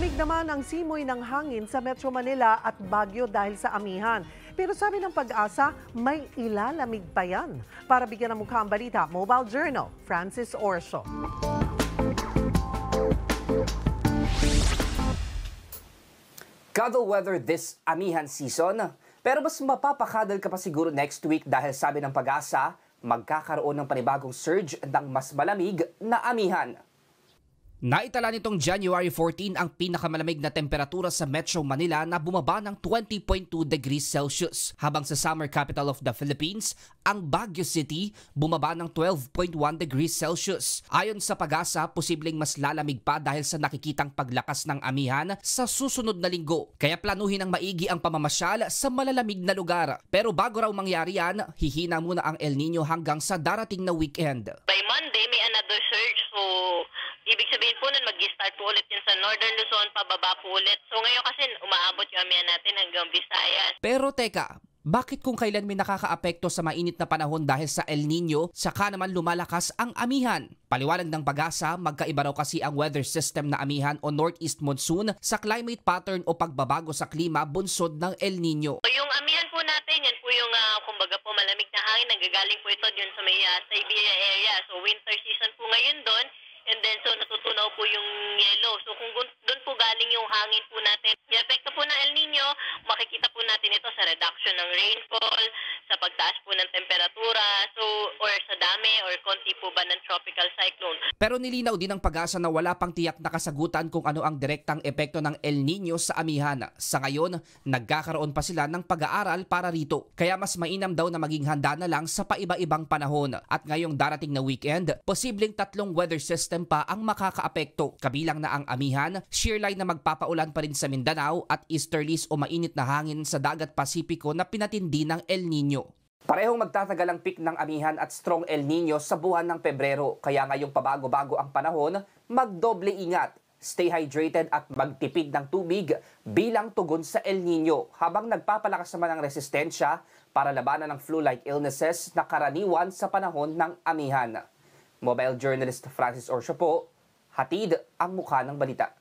Malamig naman ang simoy ng hangin sa Metro Manila at Baguio dahil sa amihan. Pero sabi ng Pag-asa, may ilalamig pa yan. Para bigyan ng mukha ang balita, Mobile Journal, Francis Orso. Cuddle weather this amihan season. Pero mas mapapakadal ka pa siguro next week dahil sabi ng Pag-asa, magkakaroon ng panibagong surge ng mas malamig na amihan. Naitala nitong January 14 ang pinakamalamig na temperatura sa Metro Manila na bumaba ng 20.2 degrees Celsius. Habang sa summer capital of the Philippines, ang Baguio City bumaba ng 12.1 degrees Celsius. Ayon sa Pag-asa, posibleng mas lalamig pa dahil sa nakikitang paglakas ng amihan sa susunod na linggo. Kaya planuhin ng maigi ang pamamasyal sa malalamig na lugar. Pero bago raw mangyari yan, hihina muna ang El Nino hanggang sa darating na weekend. By Monday, may another surge. So, ibig sabihin po nun, mag-start po ulit yun sa Northern Luzon, pababa po ulit. So ngayon kasi umaabot yung amihan natin hanggang Visayas. Pero teka, bakit kung kailan may nakakaapekto sa mainit na panahon dahil sa El Nino, saka naman lumalakas ang amihan? Paliwanag ng Pag-asa, magkaiba raw kasi ang weather system na amihan o northeast monsoon sa climate pattern o pagbabago sa klima bunsod ng El Nino. So, yung amihan po natin, yan po yung kumbaga po malamig na hangin, nanggagaling po ito dun sa may Siberia area. So winter season po ngayon doon. And then, so natutunaw po yung yelo. So kung doon po galing yung hangin po natin, yung epekto po ng El Nino, makikita po natin ito sa reduction ng rainfall, sa pagtaas po ng temperatura, so or sa dami or konti po ba ng tropical cyclone. Pero nilinaw din ng Pag-asa na wala pang tiyak na kasagutan kung ano ang direktang epekto ng El Nino sa amihan. Sa ngayon, nagkakaroon pa sila ng pag-aaral para rito. Kaya mas mainam daw na maging handa na lang sa paiba-ibang panahon. At ngayong darating na weekend, posibleng 3 weather system pa ang makakaapekto. Kabilang na ang amihan, shear line na magpapaulan pa rin sa Mindanao at easterlies o mainit na hangin sa dagat Pasipiko na pinatindi ng El Nino. Parehong magtatagal ang peak ng amihan at strong El Nino sa buwan ng Pebrero. Kaya ngayong pabago-bago ang panahon, magdoble ingat, stay hydrated at magtipid ng tubig bilang tugon sa El Nino habang nagpapalakas naman ang resistensya para labanan ng flu-like illnesses na karaniwan sa panahon ng amihan. Mobile journalist Francis Orso po, hatid ang mukha ng balita.